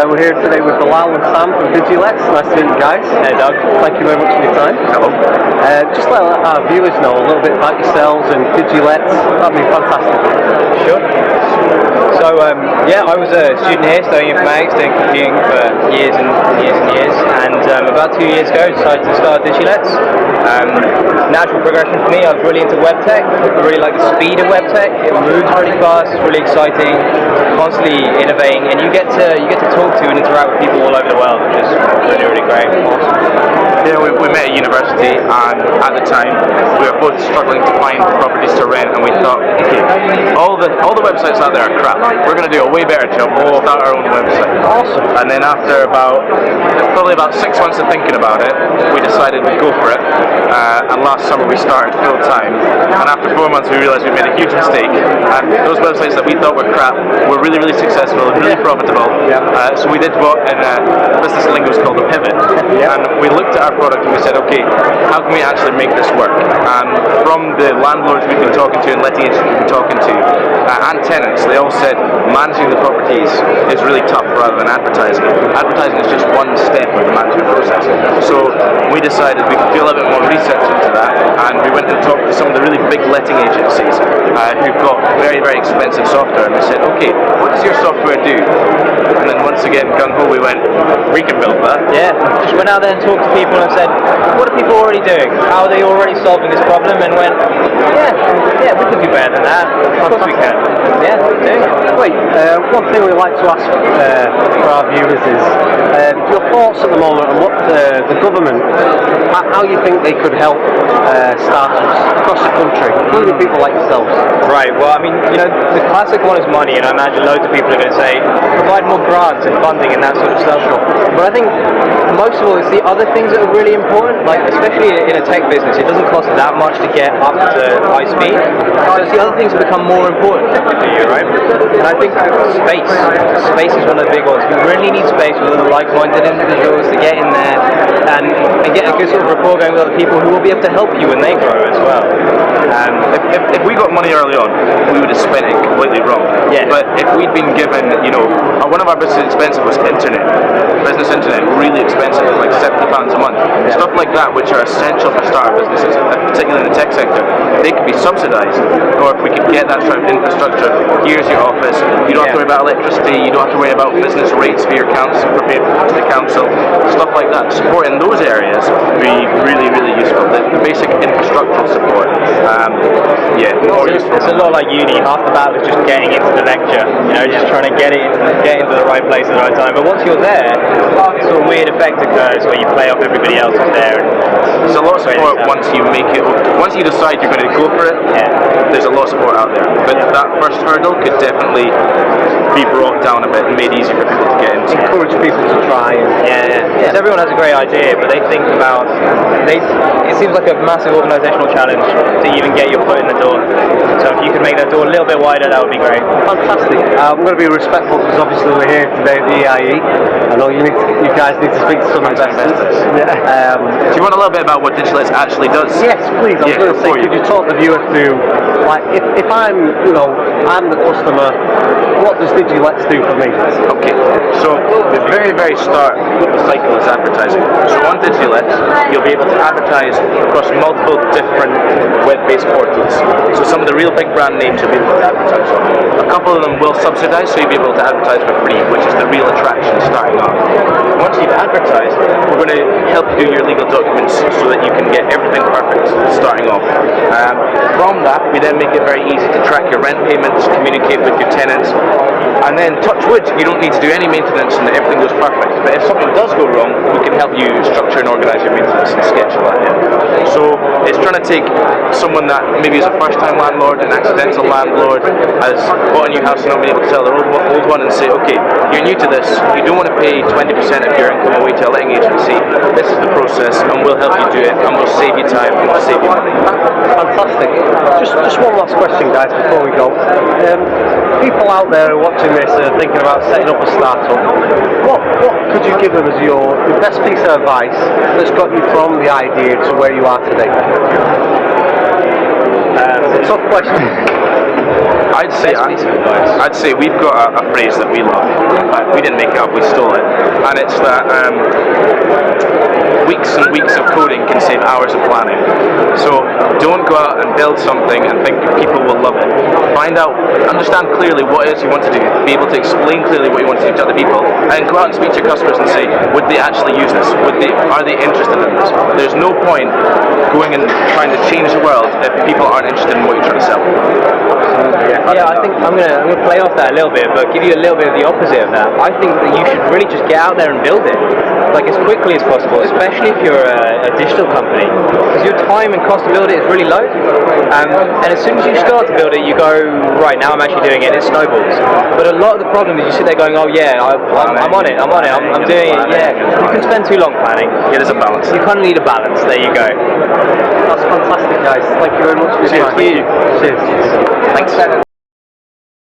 We're here today with Bilal and Sam from DigiLets. Nice to meet you guys. Hey Doug. Thank you very much for your time. Hello. Just let our viewers know a little bit about yourselves and DigiLets. That'd be fantastic. Sure. So yeah, I was a student here studying informatics, doing computing for years and years and years, and about 2 years ago decided to start DigiLets. Natural progression for me. I was really into web tech. I really like the speed of web tech. It moves really fast. It's really exciting. Constantly innovating, and you get to talk to and interact with people all over the world, which is really great. Yeah, we met at university, and at the time we were both struggling to find properties to rent, and we thought, okay, all the websites out there are crap. We're going to do a way better job. We're going to start our own website. Awesome. And then after probably about 6 months of thinking about it, we decided we'd go for it. And last summer we started full time. And after 4 months we realised we made a huge mistake. And those websites that we thought were crap were really successful and really profitable. So we did what in business lingo is called a pivot. And we looked at our product and we said, okay, how can we actually make this work? And from the landlords we've been talking to and letting agents we've been talking to, and tenants, they all said managing the properties is really tough rather than advertising. Advertising is just one step of the management process. So we decided we could do a little bit more research into that, and we went and talked to some of the really big letting agencies who've got very expensive software, and they said, okay, what does your software do? And then once again, gung-ho, we went, we can build that. Yeah, just went out there and talked to people and said, what are people already doing? How are they already solving this problem? And went, yeah, we can do better than that. Of course we can. Yeah, we do. Wait, one thing we'd like to ask for our viewers is your thoughts at the moment on what the government, how you think they could help startups across the country, including people like yourselves. Right, well, I mean, the classic one is money, and I imagine loads of people are going to say, provide more grants and funding and that sort of stuff. But I think most of all, it's the other things that are really important, like especially in a tech business, it doesn't cost that much to get up to high speed. So it's the other things that become more important for you, right? And I think space is one of the big ones. You really need space with other like-minded individuals to get in there and get a good sort of rapport going with other people who will be able to help you when they grow as well. If we got money early on, we would have spent it completely wrong. Yeah. But if we'd been given, one of our business expenses was internet. Business internet, really expensive, like £70 a month. Stuff like that, which are essential for startup businesses, particularly in the tech sector, they could be subsidised. Or if we could get that sort of infrastructure, here's your office, you don't have to worry about electricity, you don't have to worry about business rates for your council, for the council, stuff like that. Support in those areas would be really useful. The basic infrastructural support. More useful. It's a lot like uni. Half the battle is just getting into the lecture. Just trying to get into the right place at the right time. But once you're there, this sort of weird effect occurs where you play off everybody else who's there. There's a lot of support once you decide you're going to go for it. There's a lot of support out there. But that first hurdle could definitely be brought down a bit and made easier for people to get into. Encourage people to try. Because everyone has a great idea, but they think about it seems like a massive organisational challenge to even get your foot in the door. So if you could make that door a little bit wider, that would be great. Fantastic. I'm going to be respectful because obviously we're here today at the EIE. I know you guys need to speak to some investors. Do you want a little bit about what DigiLets actually does? Yes, please. I was going to say, could you talk the viewer through, like, if I'm the customer, what does DigiLets do for me? Okay, so the very start of the cycle is advertising. So on DigiLets, you'll be able to advertise across multiple different web-based portals. So some of the real big brand names you'll be able to advertise on. A couple of them will subsidize, so you'll be able to advertise for free, which is the real attraction starting off. Once you've advertised, we're going to help you do your legal documents so that you can get everything perfect starting off. From that, we then make it very easy to track your rent payments, communicate with your tenants, and then touch wood, you don't need to do any maintenance and everything goes perfect. But if something does go wrong, we can help you structure and organise your maintenance and schedule that in. So it's trying to take someone that maybe is a first-time landlord, an accidental landlord, has bought a new house and not been able to sell their old one, and say, okay, you're new to this, you don't want to pay 20% of your income away to a letting agency, this is the process and we'll help you do it and we'll save you time and we'll save you money. Fantastic. Just one last question, guys, before we go. People out there who are watching this are thinking about setting up a startup. What could you give them as your best piece of advice that's got you from the idea to where you are today? It's a tough question. I'd say we've got a phrase that we love. We didn't make it up, we stole it, and it's that weeks and weeks of coding can save hours of planning. So don't go out and build something and think people will love it. Find out, understand clearly what it is you want to do, be able to explain clearly what you want to do to other people, and go out and speak to your customers and say, would they actually use this? Are they interested in this? There's no point going and trying to change the world if people aren't interested in what you're trying to sell. Yeah, I think I'm gonna play off that a little bit, but give you a little bit of the opposite of that. I think that you should really just get out there and build it, like as quickly as possible, especially if you're a digital company, because your time and cost to build it is really low. And as soon as you start to build it, you go, right, now I'm actually doing it, it snowballs. But a lot of the problem is you sit there going, oh yeah, I'm on it, I'm doing it, yeah. You can spend too long planning. Yeah, there's a balance. You kind of need a balance, there you go. That's fantastic, guys. Thank you very much for your time. Thank you. Cheers. Thanks.